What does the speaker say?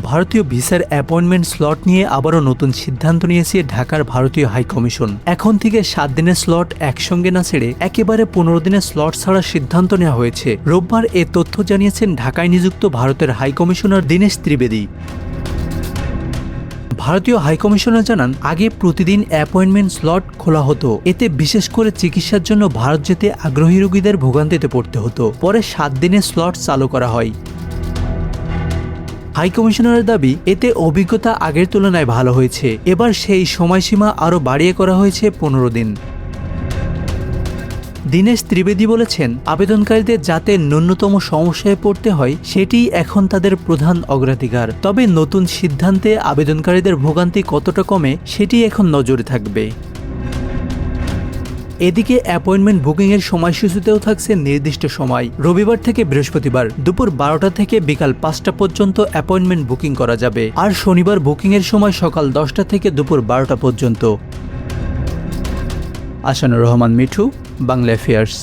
ভারতীয় ভিসার appointment slot নিয়ে আবারও নতুন সিদ্ধান্ত নিয়েছে ঢাকার ভারতীয় হাইকমিশন। এখন থেকে 7 দিনের স্লট একসঙ্গে না ছেড়ে একেবারে 15 দিনের স্লট ছাড়ার সিদ্ধান্ত নেওয়া হয়েছে। রোববার এ তথ্য জানিয়েছেন ঢাকায় নিযুক্ত ভারতের হাইকমিশনার দীনেশ ত্রিবেদী। ভারতীয় হাইকমিশনার জানান, আগে প্রতিদিন অ্যাপয়েন্টমেন্ট স্লট খোলা হতো। এতে বিশেষ করে চিকিৎসার জন্য ভারত যেতে আগ্রহী রোগীদের ভোগান্তিতে পড়তে হতো। পরে 7 দিনের স্লট চালু করা হয়। হাইকমিশনারের দাবি, এতে অভিজ্ঞতা আগের তুলনায় ভালো হয়েছে। এবার সেই সময়সীমা আরও বাড়িয়ে করা হয়েছে 15 দিন। দীনেশ ত্রিবেদী বলেছেন, আবেদনকারীদের যাতে ন্যূনতম সমস্যায় পড়তে হয় সেটিই এখন তাদের প্রধান অগ্রাধিকার। তবে নতুন সিদ্ধান্তে আবেদনকারীদের ভোগান্তি কতটা কমে সেটি এখন নজরে থাকবে। এদিকে অ্যাপয়েন্টমেন্ট বুকিংয়ের সময়সূচিতেও থাকছে নির্দিষ্ট সময়। রবিবার থেকে বৃহস্পতিবার দুপুর 12টা থেকে বিকাল 5টা পর্যন্ত অ্যাপয়েন্টমেন্ট বুকিং করা যাবে। আর শনিবার বুকিংয়ের সময় সকাল 10টা থেকে দুপুর 12টা পর্যন্ত। আসানুর রহমান মিঠু, বাংলা অ্যাফেয়ার্স।